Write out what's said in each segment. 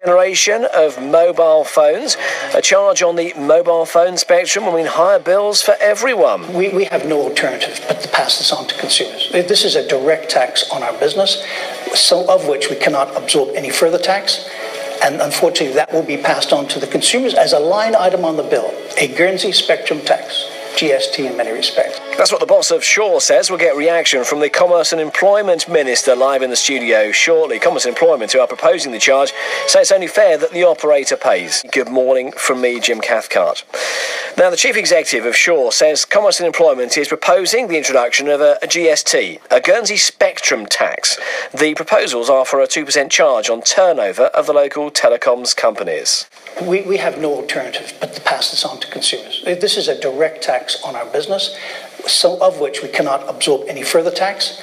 Generation of mobile phones. A charge on the mobile phone spectrum will mean higher bills for everyone. We have no alternative but to pass this on to consumers. This is a direct tax on our business, so of which we cannot absorb any further tax. And unfortunately, that will be passed on to the consumers as a line item on the bill, a Guernsey spectrum tax. GST in many respects. That's what the boss of Shaw says. We'll get reaction from the Commerce and Employment Minister live in the studio shortly. Commerce and Employment, who are proposing the charge, say it's only fair that the operator pays. Good morning from me, Jim Cathcart. Now, the Chief Executive of Shaw says Commerce and Employment is proposing the introduction of a GST, a Guernsey spectrum tax. The proposals are for a 2% charge on turnover of the local telecoms companies. We have no alternative but to pass this on to consumers. This is a direct tax on our business, so of which we cannot absorb any further tax.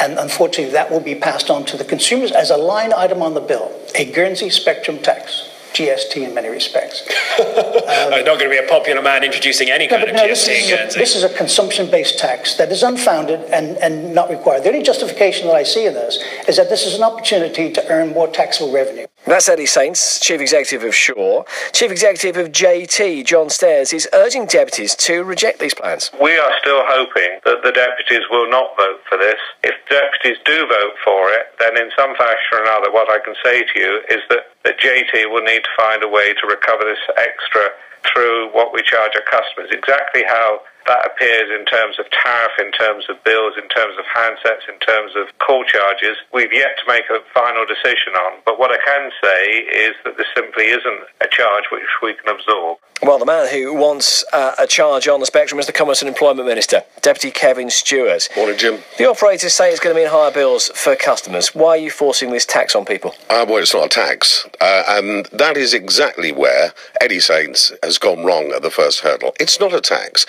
And unfortunately, that will be passed on to the consumers as a line item on the bill, a Guernsey spectrum tax. GST in many respects. Not going to be a popular man introducing any kind of GST in Guernsey. This is a consumption-based tax that is unfounded and not required. The only justification that I see in this is that this is an opportunity to earn more taxable revenue. That's Eddie Saints, Chief Executive of Shaw. Chief Executive of JT, John Stairs, is urging deputies to reject these plans. We are still hoping that the deputies will not vote for this. If deputies do vote for it, then in some fashion or another, what I can say to you is that JT will need to find a way to recover this extra through what we charge our customers. Exactly how that appears in terms of tariff, in terms of bills, in terms of handsets, in terms of call charges, we've yet to make a final decision on. But what I can say is that this simply isn't a charge which we can absorb. Well, the man who wants a charge on the spectrum is the Commerce and Employment Minister, Deputy Kevin Stewart. Morning, Jim. The operators say it's going to mean higher bills for customers. Why are you forcing this tax on people? Well, it's not a tax. And that is exactly where Eddie Saints has gone wrong at the first hurdle. It's not a tax.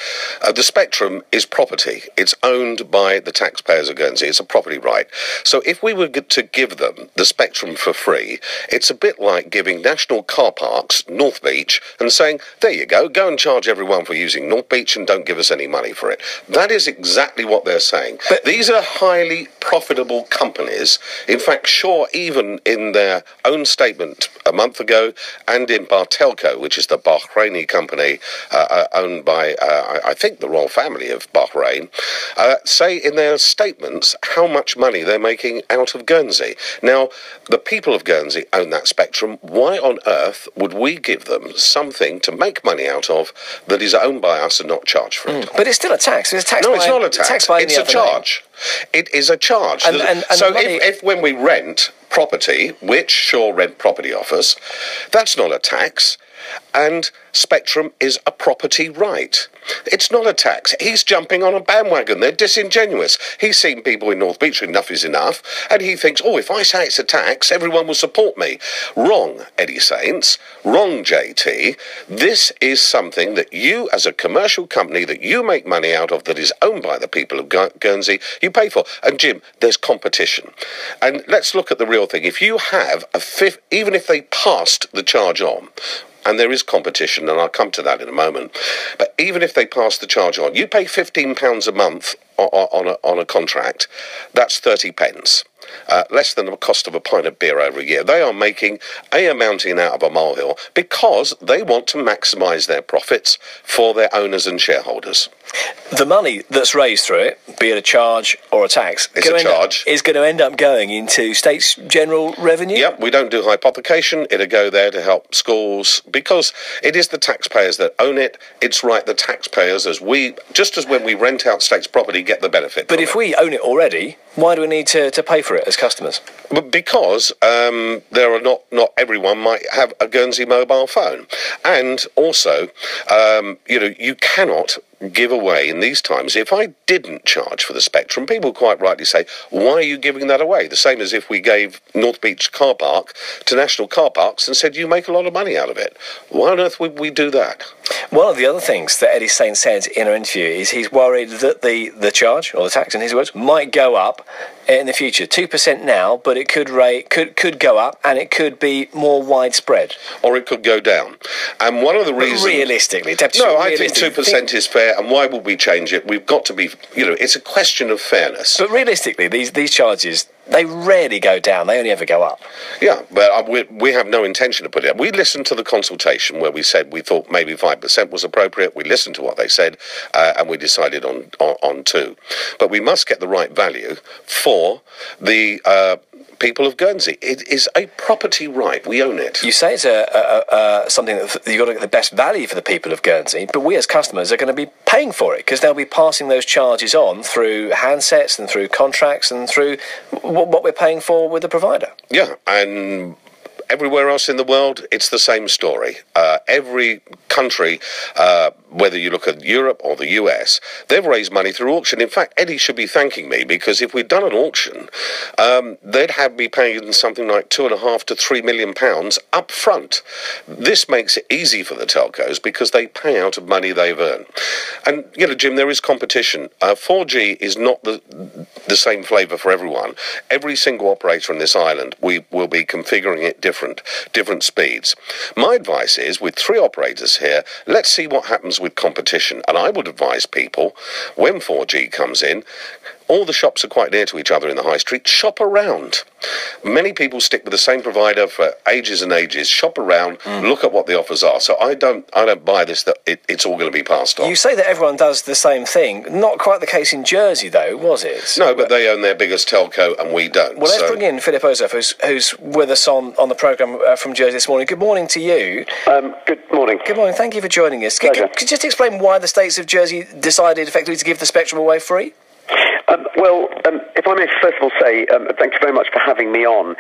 The spectrum is property. It's owned by the taxpayers of Guernsey. It's a property right. So if we were to give them the spectrum for free, it's a bit like giving National Car Parks North Beach and saying, there you go and charge everyone for using North Beach and don't give us any money for it. That is exactly what they're saying. But these are highly profitable companies. In fact, Shaw, even in their own statement a month ago, and in Bartelco, which is the Bahraini company owned by, I think, the royal family of Bahrain, say in their statements how much money they're making out of Guernsey. Now, the people of Guernsey own that spectrum. Why on earth would we give them something to make money out of that is owned by us and not charged for it? But it's still a tax. It's a tax. No, it's not a tax. It's a charge. It is a charge. And so if when we rent property, which Shaw Rent Property offers, that's not a tax. And spectrum is a property right. It's not a tax. He's jumping on a bandwagon. They're disingenuous. He's seen people in North Beach, enough is enough, and he thinks, oh, if I say it's a tax, everyone will support me. Wrong, Eddie Saints. Wrong, JT. This is something that you, as a commercial company that you make money out of that is owned by the people of Guernsey, you pay for. And, Jim, there's competition. And let's look at the real thing. If you have even if they passed the charge on, and there is competition, and I'll come to that in a moment. But even if they pass the charge on, you pay £15 a month on a contract. That's 30 pence. Less than the cost of a pint of beer over a year. They are making a mountain out of a molehill because they want to maximise their profits for their owners and shareholders. The money that's raised through it, be it a charge or a tax, is going to end up going into state's general revenue? Yep, we don't do hypothecation. It'll go there to help schools because it is the taxpayers that own it. It's right, the taxpayers, just as when we rent out state's property, get the benefit. But if we own it already, why do we need to pay for it as customers? Because there are not everyone might have a Guernsey mobile phone, and also you cannot give away in these times. If I didn't charge for the spectrum, people quite rightly say, why are you giving that away? The same as if we gave North Beach Car Park to National Car Parks and said you make a lot of money out of it. Why on earth would we do that? One of the other things that Eddie Saints said in an interview is he's worried that the charge, or the tax in his words, might go up in the future. 2% now, but it could go up and it could be more widespread. Or it could go down. And one of the reasons... Realistically, I think 2% is fair, and why would we change it? We've got to be, it's a question of fairness. But realistically, these charges they rarely go down. They only ever go up. Yeah, but we have no intention of putting it up. We listened to the consultation where we said we thought maybe 5% was appropriate. We listened to what they said, and we decided on 2. But we must get the right value for the people of Guernsey. It is a property right. We own it. You say it's something that you've got to get the best value for the people of Guernsey, but we as customers are going to be paying for it because they'll be passing those charges on through handsets and through contracts and through what we're paying for with the provider. Yeah, and everywhere else in the world, it's the same story. Every country, whether you look at Europe or the US, they've raised money through auction. In fact, Eddie should be thanking me because if we'd done an auction, they'd have me paying something like £2.5 to £3 million up front. This makes it easy for the telcos because they pay out of money they've earned. And, you know, Jim, there is competition. 4G is not the same flavour for everyone. Every single operator on this island, we will be configuring it different speeds. My advice is, with 3 operators here, let's see what happens with competition. And I would advise people, when 4G comes in, all the shops are quite near to each other in the high street. Shop around. Many people stick with the same provider for ages and ages. Shop around, look at what the offers are. So I don't buy this that it's all going to be passed on. You say that everyone does the same thing. Not quite the case in Jersey, though, was it? No, but they own their biggest telco and we don't. Well, let's bring in Philip Ozef, who's with us on the programme from Jersey this morning. Good morning to you. Good morning. Good morning. Thank you for joining us. Could you just explain why the states of Jersey decided effectively to give the spectrum away free? If I may first of all say thank you very much for having me on.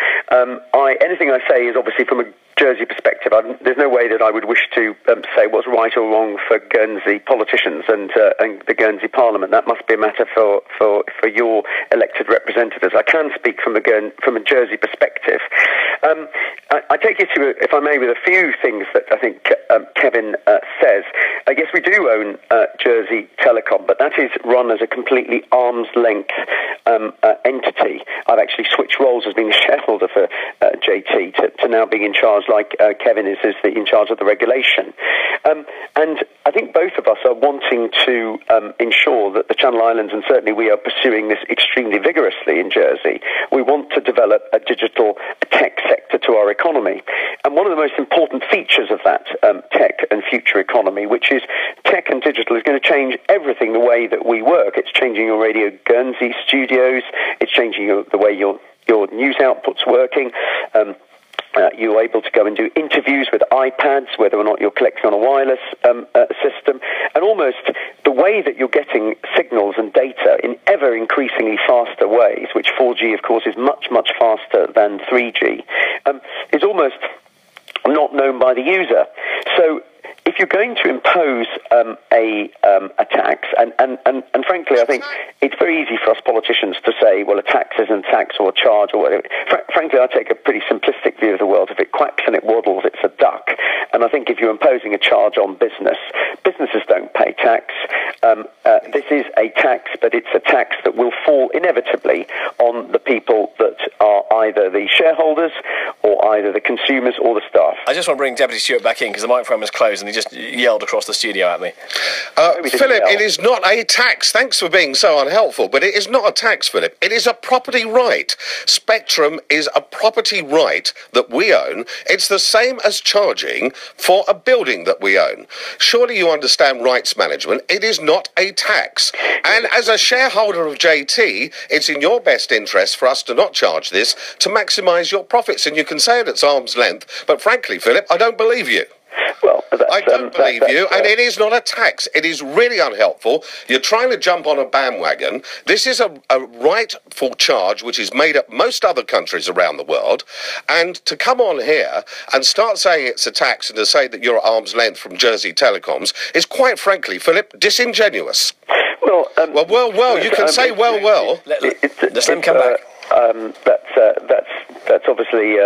Anything I say is obviously from a Jersey perspective. There's no way that I would wish to say what's right or wrong for Guernsey politicians and the Guernsey Parliament. That must be a matter for your elected representatives. I can speak from a Jersey perspective. I take you to, if I may, with a few things that I think Kevin says. Yes, we do own Jersey Telecom, but that is run as a completely arm's length entity. I've actually switched roles as being a shareholder for JT to now being in charge, like Kevin is in charge of the regulation. And I think both of us are wanting to ensure that the Channel Islands, and certainly we are pursuing this extremely vigorously in Jersey, we want to develop a digital tech sector to our economy. And one of the most important features of that tech and future economy, which is tech and digital, is going to change everything, the way that we work. It's changing your Radio Guernsey studios. It's changing the way your news output's working. You're able to go and do interviews with iPads, whether or not you're collecting on a wireless system, and almost the way that you're getting signals and data in ever increasingly faster ways, which 4G, of course, is much, much faster than 3G, is almost not known by the user. So if you're going to impose a tax, and frankly, I think it's very easy for us politicians to say, well, a tax isn't a tax or a charge or whatever. Frankly, I take a pretty simplistic view of the world. If it quacks and it waddles, it's a duck. And I think if you're imposing a charge on businesses don't pay tax. This is a tax, but it's a tax that will fall inevitably on the people that are either the shareholders or either the consumers or the staff. I just want to bring Deputy Stewart back in because the microphone was closed and he just yelled across the studio at me. Philip, it is not a tax. Thanks for being so unhelpful, but it is not a tax, Philip. It is a property right. Spectrum is a property right that we own. It's the same as charging for a building that we own. Surely you understand rights management. It is not a tax. And as a shareholder of JT, it's in your best interest for us to not charge this to maximise your profits. And you can say it at arm's length, but frankly, Philip, I don't believe you. Well, I don't believe you, and it is not a tax. It is really unhelpful. You're trying to jump on a bandwagon. This is a rightful charge which is made up most other countries around the world, and to come on here and start saying it's a tax and to say that you're at arm's length from Jersey Telecoms is quite frankly, Philip, disingenuous. Well, you can say well. Let's let him come back. That's obviously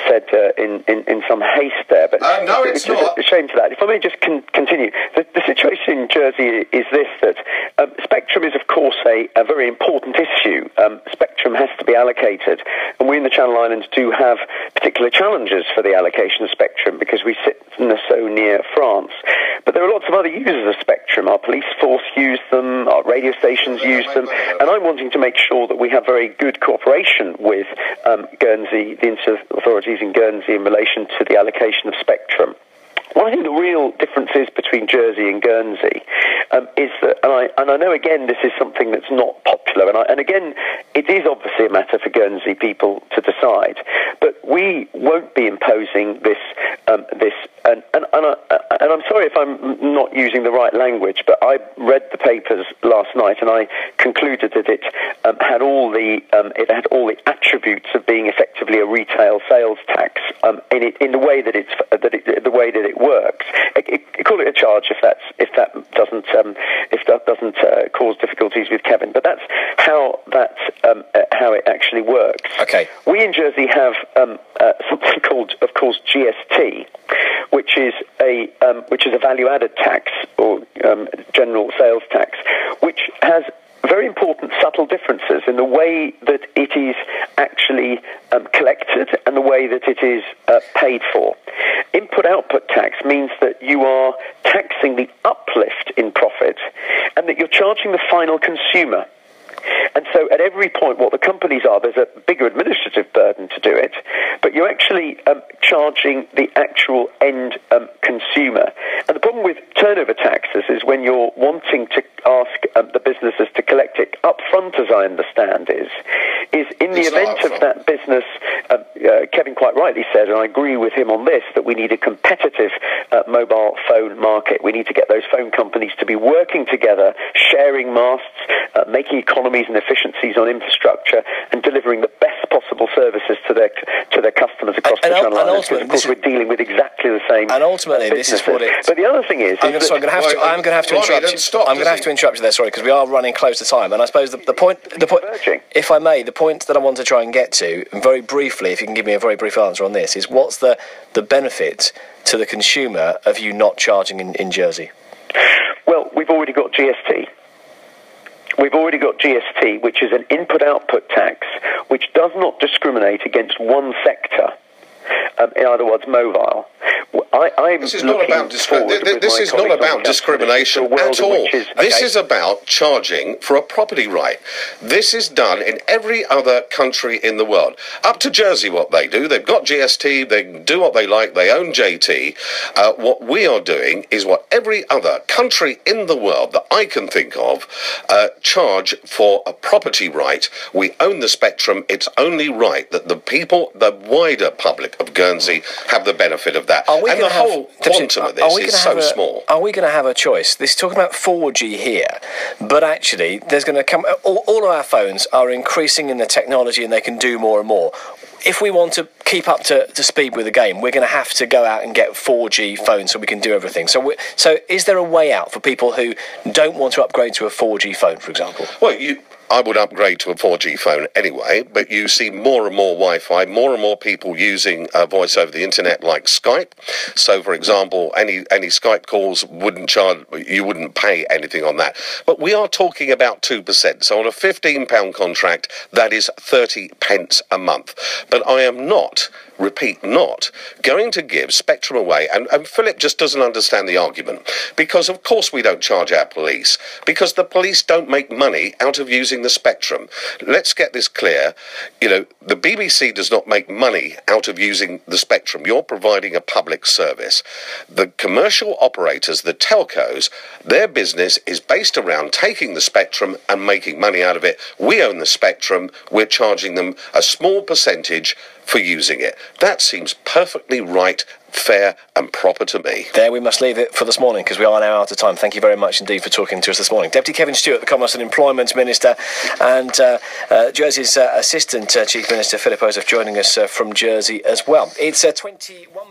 said in some haste there, but no, it's not. A shame to that. If I may just continue, the situation in Jersey is this: that spectrum is, of course, a very important issue. Spectrum has to be allocated, and we in the Channel Islands do have particular challenges for the allocation of spectrum because we sit so near France. But there are lots of other users of spectrum. Our police force use them, our radio stations use them, and I'm wanting to make sure that we have very good cooperation with Guernsey, the authorities in Guernsey in relation to the allocation of spectrum. Well, I think the real differences between Jersey and Guernsey is that, and I know again this is something that's not popular, and again it is obviously a matter for Guernsey people to decide, but we won't be imposing this, and I'm sorry if I'm not using the right language, but I read the papers last night and I concluded that it had all the attributes of being effectively a retail sales tax in the way that it works. Call it a charge if that doesn't cause difficulties with Kevin. But that's how it actually works. Okay. We in Jersey have something called, of course, GST, which is a value-added tax or general sales tax, which has very important subtle differences in the way that it is actually collected and the way that it is paid for. Input-output tax means that you are taxing the uplift in profit and that you're charging the final consumer. And so at every point, what the companies are, there's a bigger administrative burden to do it, but you're actually charging the actual end consumer. And the problem with turnover taxes is when you're wanting to ask the businesses to collect it up front, as I understand, is in the event of that business, Kevin quite rightly said, and I agree with him on this, that we need a competitive mobile phone market. We need to get those phone companies to be working together, sharing masts, making economies and efficiencies on infrastructure, and delivering the best possible services to their customers across the Channel Islands. Because of course we're dealing with exactly the same. And ultimately, this is what it. But the other thing is, I'm going to have to interrupt you there. Sorry, because we are running close to time. And I suppose the point, if I may, the point that I want to try and get to, and very briefly, if you can give me a very brief answer on this, is what's the benefit to the consumer of you not charging in Jersey? Well, we've already got GST. We've already got GST, which is an input-output tax, which does not discriminate against one sector, in other words, mobile. This is not about discrimination at all. This is about charging for a property right. This is done in every other country in the world. Up to Jersey, what they do, they've got GST, they can do what they like, they own JT. What we are doing is what every other country in the world that I can think of charge for a property right. We own the spectrum. It's only right that the people, the wider public of Guernsey, have the benefit of that. And the whole quantum of this is so small. Are we going to have a choice? This is talking about 4G here, but actually there's going to come... All of our phones are increasing in the technology and they can do more and more. If we want to keep up to speed with the game, we're going to have to go out and get 4G phones so we can do everything. So is there a way out for people who don't want to upgrade to a 4G phone, for example? Well, I would upgrade to a 4G phone anyway, but you see more and more Wi-Fi, more and more people using voice over the internet like Skype. So, for example, any Skype calls you wouldn't pay anything on that. But we are talking about 2%. So on a £15 contract, that is 30 pence a month. But I am not going to give spectrum away. And Philip just doesn't understand the argument. Because, of course, we don't charge our police. Because the police don't make money out of using the spectrum. Let's get this clear. The BBC does not make money out of using the spectrum. You're providing a public service. The commercial operators, the telcos, their business is based around taking the spectrum and making money out of it. We own the spectrum. We're charging them a small percentage for using it. That seems perfectly right, fair and proper to me. There we must leave it for this morning because we are now out of time. Thank you very much indeed for talking to us this morning. Deputy Kevin Stewart, the Commerce and Employment Minister, and Jersey's Assistant Chief Minister Philip Joseph joining us from Jersey as well. It's 21